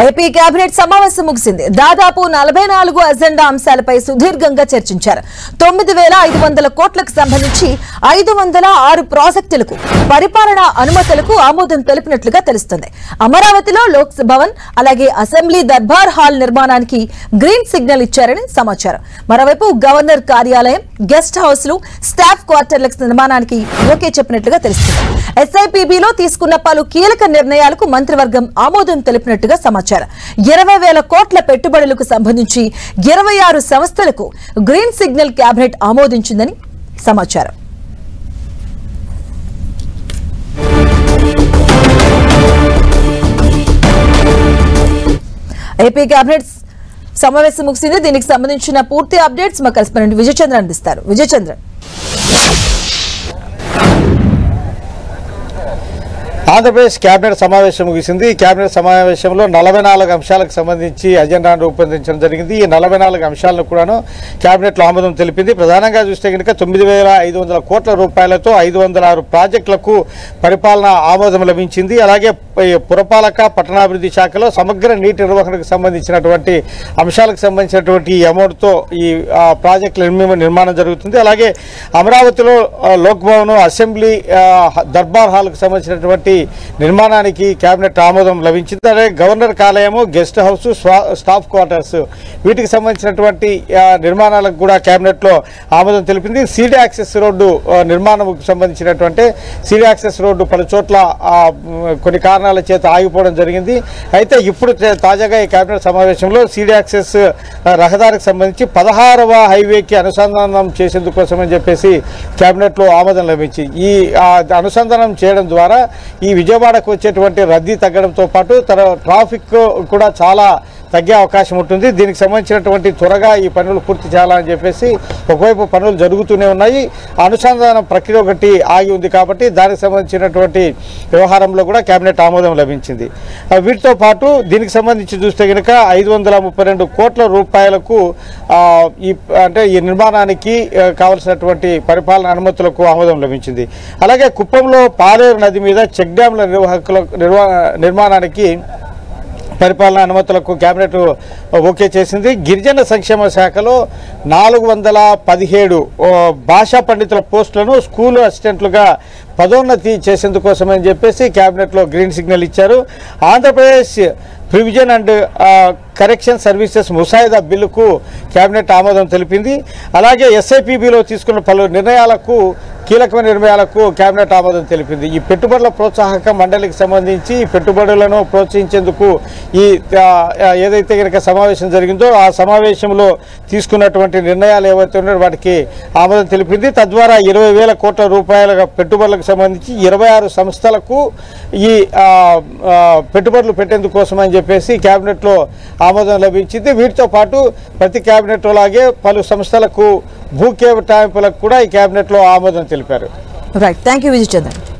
AP cabinet సమావేశం ముగిసింది. దాదాపు 44 అజెండా అంశాలపై సుదీర్ఘంగా చర్చించారు. 9,500 కోట్లకు సంబంధించి 506 ప్రాజెక్టులకు పరిపాలనా అనుమతులకు ఆమోదం తెలిపినట్లుగా తెలుస్తుంది. అమరావతిలో లోక్ భవన్ అలాగే అసెంబ్లీ దర్బార్ హాల్ నిర్మాణానికి గ్రీన్ సిగ్నల్ ఇచ్చారని సమాచారం. మరోవైపు గవర్నర్ కార్యాలయం, గెస్ట్ హౌస్లు, స్టాఫ్ క్వార్టర్ల నిర్మాణానికి ఓకే చెప్పినట్లుగా తెలుస్తుంది. ఎస్ఐపిబిలో తీసుకున్న పలు కీలక నిర్ణయాలకు మంత్రివర్గం ఆమోదం తెలిపినట్టుగా సమాచారం. 20,000 కోట్ల పెట్టుబడులకు సంబంధించి 26 సంస్థలకు గ్రీన్ సిగ్నల్ కేబినెట్ ఆమోదించిందని సమాచారం. ఏపీ కేబినెట్ సమావేశం ముగిసింది. దీనికి సంబంధించిన పూర్తి అప్డేట్స్ మా కరెస్పాండెంట్ విజయ్ చంద్ర అందిస్తారు. విజయ్ చంద్ర, ఆంధ్రప్రదేశ్ కేబినెట్ సమావేశం ముగిసింది. ఈ కేబినెట్ సమావేశంలో 44 అంశాలకు సంబంధించి అజెండాను రూపొందించడం జరిగింది. ఈ 44 అంశాలను కూడాను కేబినెట్లో ఆమోదం తెలిపింది. ప్రధానంగా చూస్తే కనుక 9,500 కోట్ల రూపాయలతో 506 ప్రాజెక్టులకు పరిపాలన ఆమోదం లభించింది. అలాగే పురపాలక పట్టణాభివృద్ధి శాఖలో సమగ్ర నీటి నిర్వహణకు సంబంధించినటువంటి అంశాలకు సంబంధించినటువంటి ఈ అమౌంట్తో ఈ ప్రాజెక్టుల నిర్మాణం జరుగుతుంది. అలాగే అమరావతిలో లోక్ భవన్, అసెంబ్లీ దర్బార్ హాల్కు సంబంధించినటువంటి నిర్మాణానికి కేబినెట్ ఆమోదం లభించింది. అలాగే గవర్నర్ కార్యాలయము, గెస్ట్ హౌస్, స్టాఫ్ క్వార్టర్స్ వీటికి సంబంధించినటువంటి నిర్మాణాలకు కూడా కేబినెట్లో ఆమోదం తెలిపింది. సీడీ యాక్సెస్ రోడ్డు నిర్మాణంకు సంబంధించినటువంటి సీడీ యాక్సెస్ రోడ్డు పలు చోట్ల కొన్ని కారణాల చేత ఆగిపోవడం జరిగింది. అయితే ఇప్పుడు తాజాగా ఈ కేబినెట్ సమావేశంలో సీడీ యాక్సెస్ రహదారికి సంబంధించి 16వ హైవేకి అనుసంధానం చేసేందుకోసమని చెప్పేసి కేబినెట్లో ఆమోదం లభించింది. ఈ అనుసంధానం చేయడం ద్వారా ఈ విజయవాడకు వచ్చేటువంటి రద్దీ తగ్గడంతో పాటు ట్రాఫిక్ కూడా చాలా తగ్గే అవకాశం ఉంటుంది. దీనికి సంబంధించినటువంటి త్వరగా ఈ పనులు పూర్తి చేయాలని చెప్పేసి ఒకవైపు పనులు జరుగుతూనే ఉన్నాయి. అనుసంధాన ప్రక్రియ ఒకటి ఆగి ఉంది కాబట్టి దానికి సంబంధించినటువంటి వ్యవహారంలో కూడా కేబినెట్ ఆమోదం లభించింది. వీటితో పాటు దీనికి సంబంధించి చూస్తే కనుక 532 కోట్ల రూపాయలకు ఈ నిర్మాణానికి కావలసినటువంటి పరిపాలన అనుమతులకు ఆమోదం లభించింది. అలాగే కుప్పంలో పాలేరు నది మీద చెక్ డ్యాంల నిర్మాణానికి పరిపాలనా అనుమతులకు కేబినెట్ ఓకే చేసింది. గిరిజన సంక్షేమ శాఖలో 417 భాషా పండితుల పోస్టులను స్కూల్ అసిస్టెంట్లుగా పదోన్నతి చేసేందుకోసమని చెప్పేసి కేబినెట్లో గ్రీన్ సిగ్నల్ ఇచ్చారు. ఆంధ్రప్రదేశ్ ప్రివిజన్ అండ్ కరెక్షన్ సర్వీసెస్ ముసాయిదా బిల్లుకు కేబినెట్ ఆమోదం తెలిపింది. అలాగే ఎస్ఐపిబిలో తీసుకున్న పలు కీలకమైన నిర్ణయాలకు కేబినెట్ ఆమోదం తెలిపింది. ఈ పెట్టుబడుల ప్రోత్సాహక మండలికి సంబంధించి పెట్టుబడులను ప్రోత్సహించేందుకు ఏదైతే కనుక సమావేశం జరిగిందో ఆ సమావేశంలో తీసుకున్నటువంటి నిర్ణయాలు ఏవైతే ఉన్నాయో వాటికి ఆమోదం తెలిపింది. తద్వారా 20,000 కోట్ల రూపాయల పెట్టుబడులకు సంబంధించి 26 సంస్థలకు ఈ పెట్టుబడులు పెట్టేందుకోసం అని చెప్పేసి కేబినెట్లో ఆమోదం లభించింది. వీటితో పాటు ప్రతి కేబినెట్ లాగే పలు సంస్థలకు భూ కేటాయింపులకు కూడా ఈ కేబినెట్లో ఆమోదం తెలిపారు. Right, thank you Vijay Chandra.